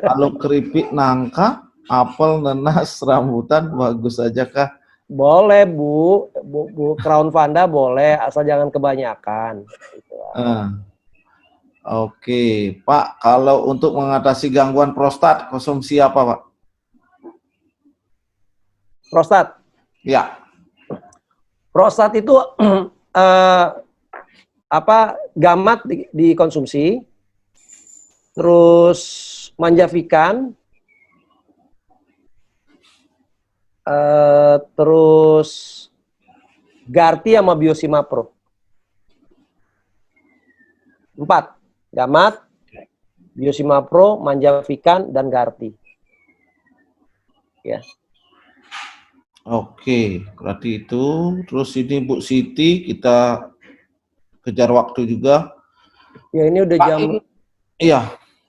Kalau keripik nangka, apel, nanas, rambutan, bagus saja kah? Boleh Bu Crown Vanda boleh, asal jangan kebanyakan. Gitu. Oke, Pak, kalau untuk mengatasi gangguan prostat, konsumsi apa, Pak? Prostat? Ya. Prostat itu gamat dikonsumsi, terus manjafikan, terus Garti sama Biosimapro. 4. Gamat, Biosimapro, manjafikan, dan Garti. Ya. Oke, berarti itu. Terus ini Bu Siti, kita kejar waktu juga. Ya, ini udah Pak, jam. Iya,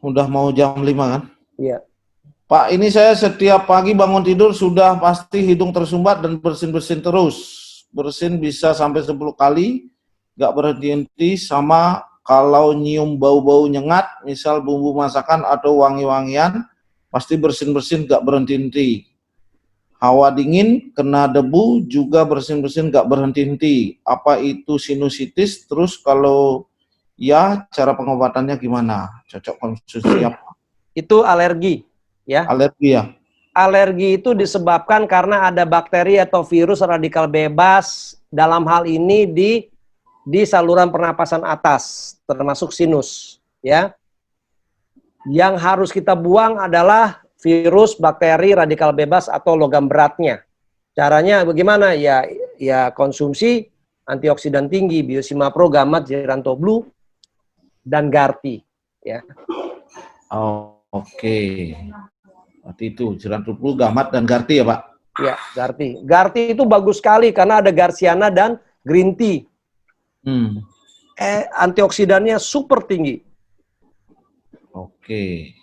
udah mau jam 5 kan? Iya. Pak, ini saya setiap pagi bangun tidur sudah pasti hidung tersumbat dan bersin-bersin terus. Bersin bisa sampai 10 kali, nggak berhenti-henti, sama kalau nyium bau-bau nyengat, misal bumbu masakan atau wangi-wangian, pasti bersin-bersin nggak berhenti-henti. Hawa dingin, kena debu, juga bersin-bersin nggak berhenti-henti. Apa itu sinusitis? Terus kalau ya, cara pengobatannya gimana? Cocok konsumsi apa? Itu alergi. Ya. Alergi ya? Alergi itu disebabkan karena ada bakteri atau virus radikal bebas dalam hal ini di saluran pernapasan atas, termasuk sinus. Ya. Yang harus kita buang adalah virus, bakteri, radikal bebas atau logam beratnya. Caranya bagaimana? Ya konsumsi antioksidan tinggi, Biosimapro, Gamat, Giranto Blue, dan Garti. Ya. Oh, oke. Berarti itu Giranto Blue, Gamat, dan Garti ya Pak? Ya, Garti. Garti itu bagus sekali karena ada Garcinia dan green tea. Antioksidannya super tinggi. Oke.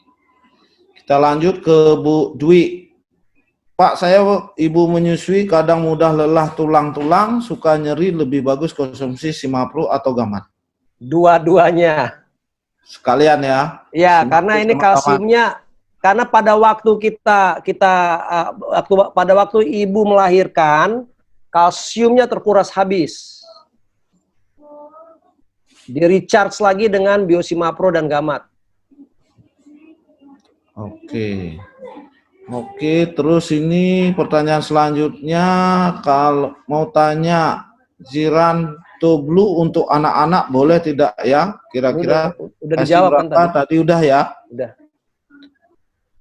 Kita lanjut ke Bu Dwi. Pak, saya ibu menyusui kadang mudah lelah tulang-tulang, suka nyeri, lebih bagus konsumsi Simapro atau Gamat? Dua-duanya. Sekalian ya? Ya, karena ini kalsiumnya, karena pada waktu pada waktu ibu melahirkan, kalsiumnya terkuras habis. Di recharge lagi dengan Biosimapro dan Gamat. Oke. Oke, terus ini pertanyaan selanjutnya, kalau mau tanya Giranto Blue untuk anak-anak boleh tidak ya? Kira-kira udah dijawab kan tadi udah ya? Udah.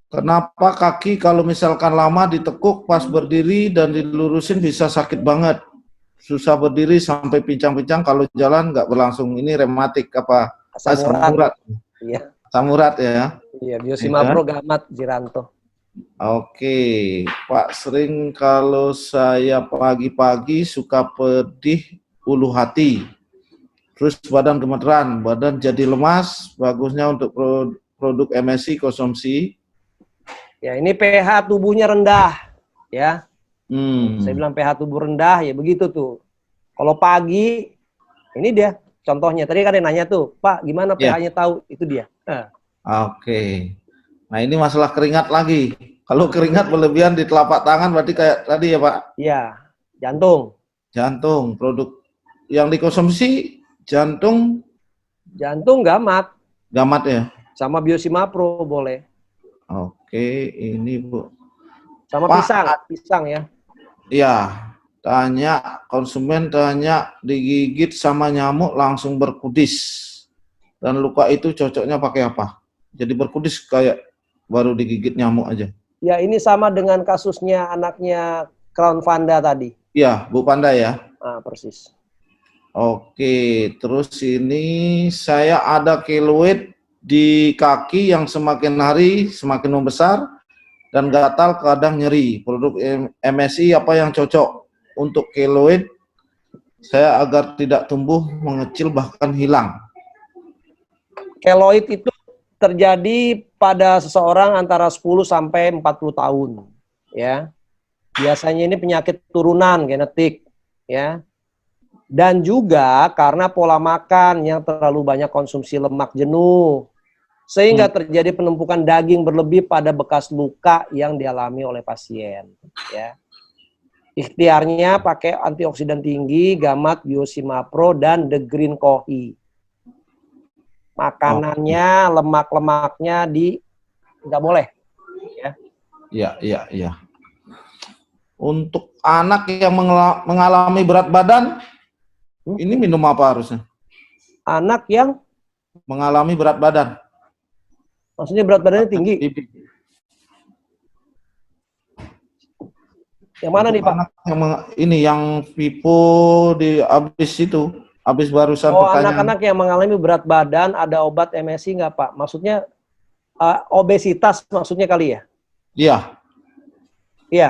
Kenapa kaki kalau misalkan lama ditekuk pas berdiri dan dilurusin bisa sakit banget? Susah berdiri sampai pincang-pincang, kalau jalan nggak berlangsung. Ini rematik apa? Asam urat. Iya. Asam urat ya? Iya, Biosimapro, Gamat, Giranto. Oke, Pak, sering kalau saya pagi-pagi suka pedih ulu hati, terus badan gemeteran, badan jadi lemas, bagusnya untuk produk MSI konsumsi. Ya, ini pH tubuhnya rendah, ya. Saya bilang pH tubuh rendah, ya begitu tuh. Kalau pagi, ini dia contohnya. Tadi kan yang nanya tuh, Pak, gimana pH-nya tahu? Itu dia. Oke. Nah, ini masalah keringat lagi. Kalau keringat berlebihan di telapak tangan berarti kayak tadi ya, Pak? Iya, jantung. Jantung, produk yang dikonsumsi jantung. Jantung Gamat. Gamat ya? Sama Biosimapro boleh. Oke, ini Bu. Sama Pak, pisang ya. Iya, konsumen tanya digigit sama nyamuk langsung berkudis. Dan luka itu cocoknya pakai apa? Jadi berkudis kayak baru digigit nyamuk aja. Ya, ini sama dengan kasusnya anaknya Crown Vanda tadi. Iya, Bu Panda ya. Persis. Oke, terus ini saya ada keloid di kaki yang semakin hari semakin membesar dan gatal, kadang nyeri. Produk MSI apa yang cocok untuk keloid saya agar tidak tumbuh, mengecil, bahkan hilang. Keloid itu terjadi pada seseorang antara 10 sampai 40 tahun, ya. Biasanya ini penyakit turunan genetik, ya. Dan juga karena pola makan yang terlalu banyak konsumsi lemak jenuh, sehingga terjadi penumpukan daging berlebih pada bekas luka yang dialami oleh pasien, ya. Ikhtiarnya pakai antioksidan tinggi, gamat, biosimapro, dan the green coffee. Makanannya, lemak-lemaknya nggak boleh. Ya. Iya. Untuk anak yang mengalami berat badan, ini minum apa harusnya? Anak yang mengalami berat badan. Maksudnya berat badannya tinggi? Yang mana untuk nih Pak? Anak yang pipo habis barusan pertanyaan. Anak-anak yang mengalami berat badan ada obat MSI nggak Pak? Maksudnya obesitas maksudnya kali ya? Iya. Iya.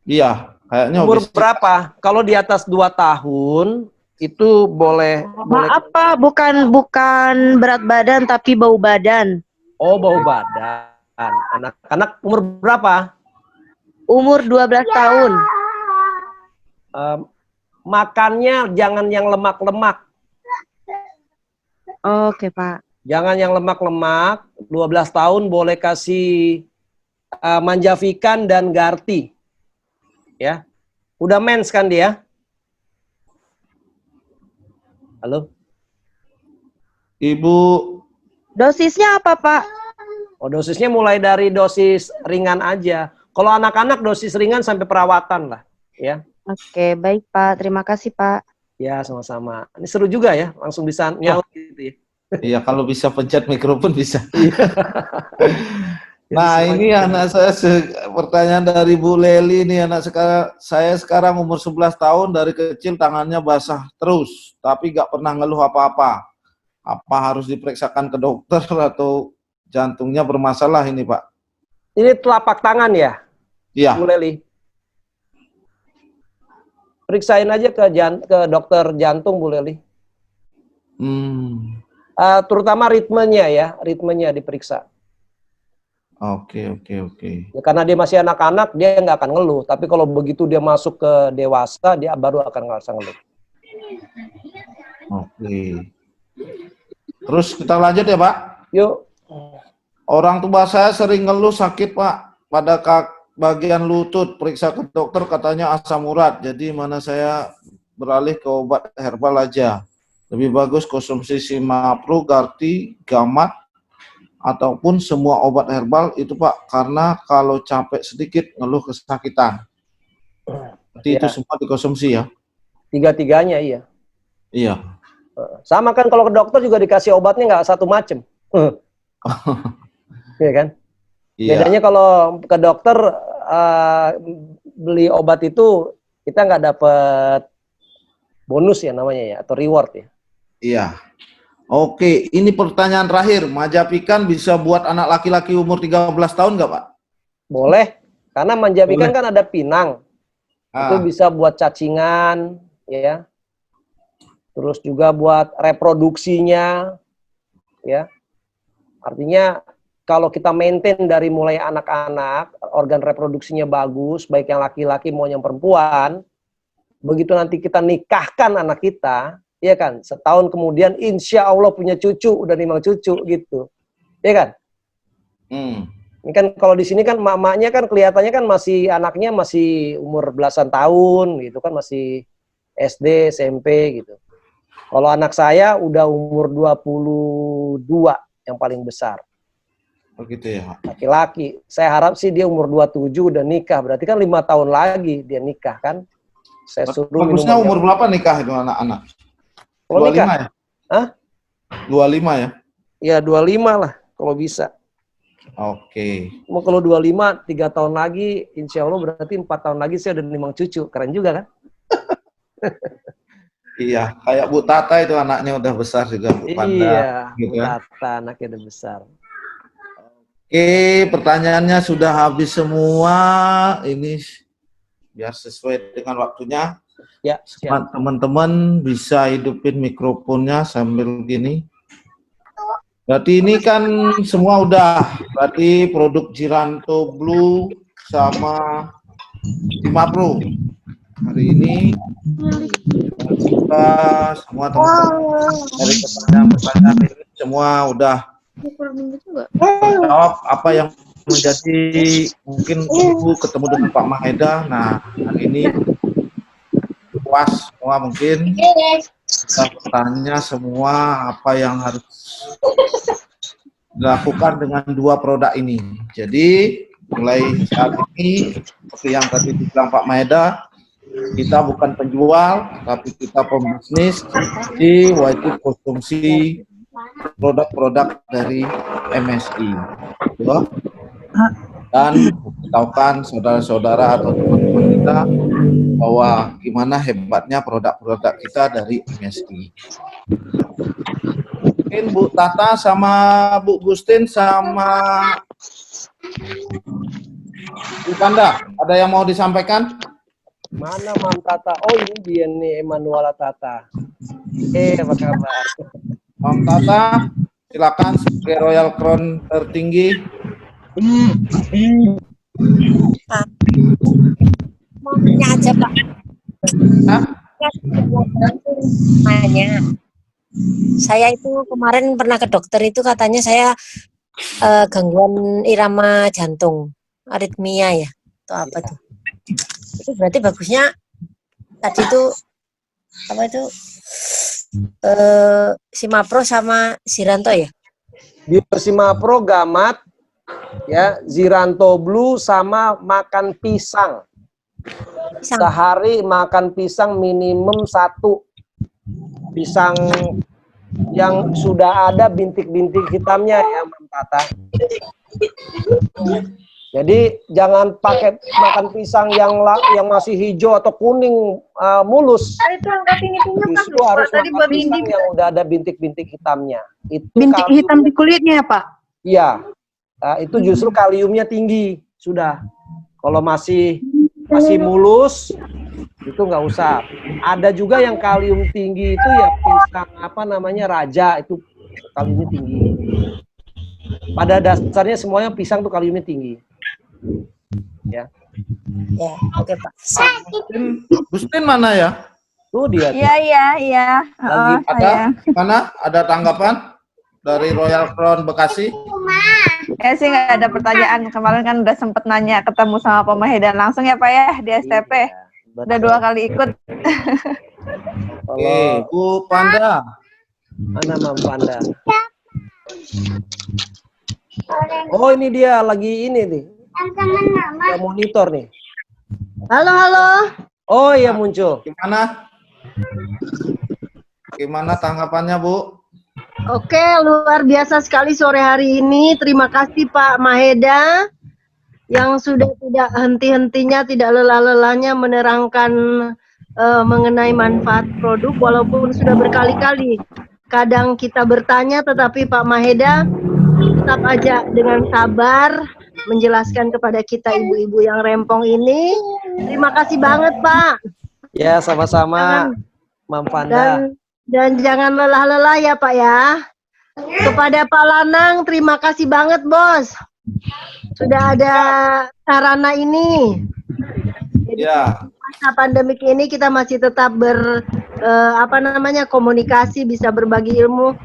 Iya, kayaknya umur obesitas. Berapa? Kalau di atas 2 tahun itu boleh. Maaf Pak, bukan berat badan tapi bau badan. Oh, bau badan. Anak-anak umur berapa? Umur 12 tahun. Makannya jangan yang lemak-lemak. Oke, Pak. Jangan yang lemak-lemak. 12 tahun boleh kasih Manjavikan dan Garti. Ya. Udah mens kan dia? Halo? Ibu. Dosisnya apa, Pak? Dosisnya mulai dari dosis ringan aja. Kalau anak-anak dosis ringan sampai perawatan lah, ya. Oke, baik Pak. Terima kasih Pak. Ya, sama-sama. Ini seru juga ya, langsung bisa nyaut gitu ya. Iya, kalau bisa pencet mikrofon bisa. Nah, ini anak saya pertanyaan dari Bu Leli nih, saya sekarang umur 11 tahun, dari kecil tangannya basah terus, tapi nggak pernah ngeluh apa-apa. Apa harus diperiksakan ke dokter atau jantungnya bermasalah ini, Pak? Ini telapak tangan ya? Iya. Bu Leli. Periksain aja ke dokter jantung, Bu Leli. Terutama ritmenya ya, ritmenya diperiksa. Oke. Ya, karena dia masih anak-anak, dia nggak akan ngeluh. Tapi kalau begitu dia masuk ke dewasa, dia baru akan ngerasa ngeluh. Oke. Terus kita lanjut ya, Pak? Yuk. Orang tua saya sering ngeluh sakit, Pak, pada bagian lutut. Periksa ke dokter katanya asam urat. Jadi mana saya beralih ke obat herbal aja. Lebih bagus konsumsi Simapro, Garti, Gamat, ataupun semua obat herbal itu, Pak. Karena kalau capek sedikit ngeluh kesakitan. Berarti itu semua dikonsumsi ya? Tiga-tiganya iya. Iya. Sama kan kalau ke dokter juga dikasih obatnya nggak satu macem. Iya kan? Iya. Bedanya kalau ke dokter beli obat itu kita nggak dapat bonus ya namanya ya, atau reward ya. Iya. Oke, ini pertanyaan terakhir. Manjavikan bisa buat anak laki-laki umur 13 tahun nggak, Pak? Boleh, karena Manjavikan kan ada pinang. Itu bisa buat cacingan, ya. Terus juga buat reproduksinya, ya. Artinya kalau kita maintain dari mulai anak-anak, organ reproduksinya bagus, baik yang laki-laki mau yang perempuan, begitu nanti kita nikahkan anak kita, ya kan, setahun kemudian insya Allah punya cucu, udah 5 cucu gitu, ya kan? Ini kan kalau di sini kan mamanya kan kelihatannya kan masih anaknya masih umur belasan tahun gitu kan, masih SD, SMP gitu. Kalau anak saya udah umur 22 yang paling besar. Begitu ya. Laki-laki. Saya harap sih dia umur 27 udah nikah. Berarti kan 5 tahun lagi dia nikah kan. Saya suruh bagusnya umur berapa nikah itu anak-anak? 25 nikah? Ya? Hah? 25 ya? Ya 25 lah kalau bisa. Oke. Kalau 25, 3 tahun lagi, insya Allah berarti 4 tahun lagi saya udah 5 cucu. Keren juga kan? Iya, kayak Bu Tata itu anaknya udah besar juga. Bu Panda, iya, gitu Bu Tata anaknya udah besar. Oke, pertanyaannya sudah habis semua. Ini biar sesuai dengan waktunya. Ya, siap. Teman-teman bisa hidupin mikrofonnya sambil gini. Berarti ini kan semua udah. Berarti produk Giranto Blue sama Simapro. Hari ini kita semua teman-teman dari pertanyaan-pertanyaan ini semua udah jawab apa yang menjadi mungkin Ibu ketemu dengan Pak Maheda. Nah, hari ini puas semua mungkin kita bertanya semua apa yang harus dilakukan dengan dua produk ini. Jadi mulai saat ini seperti yang tadi dibilang Pak Maheda, kita bukan penjual tapi kita pembisnis di wajib konsumsi produk-produk dari MSI. Betul? Dan beritahukan saudara-saudara atau teman-teman kita bahwa gimana hebatnya produk-produk kita dari MSI. Mungkin Bu Tata sama Bu Gustin sama Bu Panda, ada yang mau disampaikan? Mana Mam Tata? Oh, ini dia nih, Emanuela Tata. Apa kabar? Mam Tata, silakan sebagai Royal Crown tertinggi. Mau nanya aja Pak. Hah? Nanya. Saya itu kemarin pernah ke dokter itu katanya saya gangguan irama jantung, aritmia ya, atau apa tuh? Itu berarti bagusnya tadi tuh apa itu Simapro sama Giranto ya? Di Simapro Gamat, ya, Giranto Blue sama makan pisang. Sehari makan pisang minimum 1 pisang yang sudah ada bintik-bintik hitamnya ya Mam Tata. Jadi jangan pakai makan pisang yang masih hijau atau kuning mulus. Justru harus makan pisang yang udah ada bintik-bintik hitamnya. Itu Bintik hitam di kulitnya ya Pak? Iya, itu justru kaliumnya tinggi sudah. Kalau masih mulus itu nggak usah. Ada juga yang kalium tinggi itu ya pisang apa namanya raja, itu kaliumnya tinggi. Pada dasarnya semuanya pisang tuh kaliumnya tinggi. Ya. Ya, oke Pak. Gustin mana ya? Tuh dia. Iya. Lagi Ada mana? Ada tanggapan dari Royal Crown Bekasi? Ya sih nggak ada pertanyaan. Kemarin kan udah sempet nanya ketemu sama Pak Maheda langsung ya Pak ya di STP. Udah 2 kali ikut. Oke, Bu Panda. Mana Mam Panda? Oh ini dia lagi ini nih. Ya, monitor nih. Halo. Oh iya muncul. Gimana tanggapannya Bu? Oke, luar biasa sekali sore hari ini. Terima kasih Pak Maheda yang sudah tidak henti-hentinya, tidak lelah-lelahnya menerangkan mengenai manfaat produk walaupun sudah berkali-kali. Kadang kita bertanya tetapi Pak Maheda tetap aja dengan sabar menjelaskan kepada kita ibu-ibu yang rempong ini. Terima kasih banget Pak. Ya sama-sama Mam Panda. Dan jangan lelah-lelah ya Pak ya. Kepada Pak Lanang, terima kasih banget Bos. Sudah ada sarana ini. Jadi masa pandemik ini kita masih tetap komunikasi, bisa berbagi ilmu.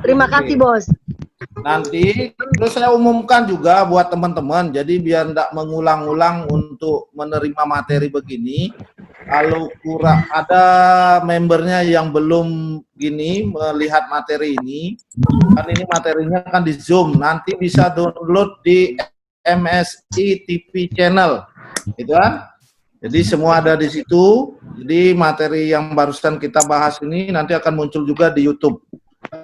Terima kasih Bos. Nanti terus saya umumkan juga buat teman-teman. Jadi biar tidak mengulang-ulang untuk menerima materi begini. Kalau kurang ada membernya yang belum gini melihat materi ini, kan ini materinya kan di Zoom, nanti bisa download di MSI TV channel, gitu kan? Jadi semua ada di situ. Jadi materi yang barusan kita bahas ini nanti akan muncul juga di YouTube.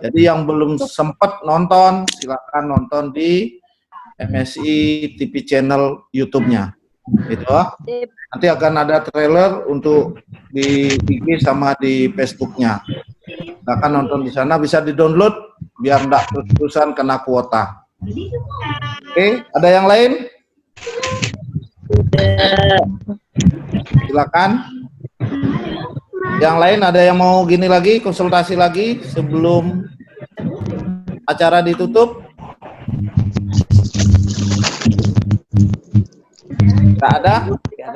Jadi yang belum sempat nonton, silakan nonton di MSI TV channel YouTube-nya. Gitu. Nanti akan ada trailer untuk di IG sama di Facebook-nya. Silakan nonton di sana, bisa di-download biar enggak terus-terusan kena kuota. Oke, ada yang lain? Silakan. Yang lain ada yang mau gini lagi, konsultasi lagi sebelum acara ditutup? Tidak ada?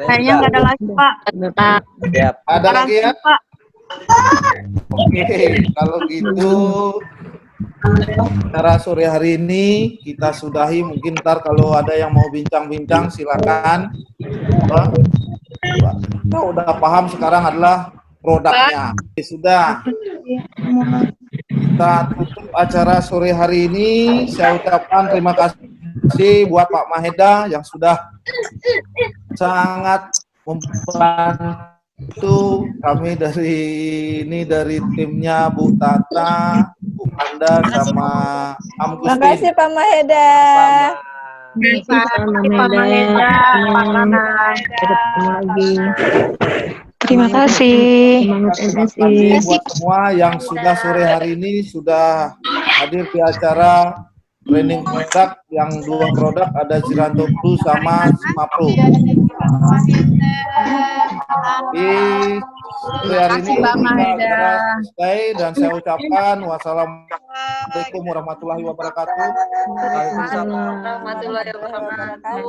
Kayaknya nggak ada lagi, Pak. Siap. Ada lagi ya? Pak. Oke, kalau gitu acara sore hari ini kita sudahi. Mungkin ntar kalau ada yang mau bincang-bincang silakan. Kita udah paham sekarang adalah produknya. Oke, sudah. Kita tutup acara sore hari ini. Saya ucapkan terima kasih buat Pak Maheda yang sudah sangat membantu kami dari timnya Bu Tata, Bu Anda sama Am Terima Gustin. kasih Pak Maheda. Terima kasih. Terima kasih buat semua yang sudah sore hari ini sudah hadir di acara training produk yang 2 produk ada Ziranto Blue sama Simapro. Di sore hari ini kita selesai dan saya ucapkan wassalamualaikum warahmatullahi wabarakatuh. Waalaikumsalam warahmatullahi wabarakatuh.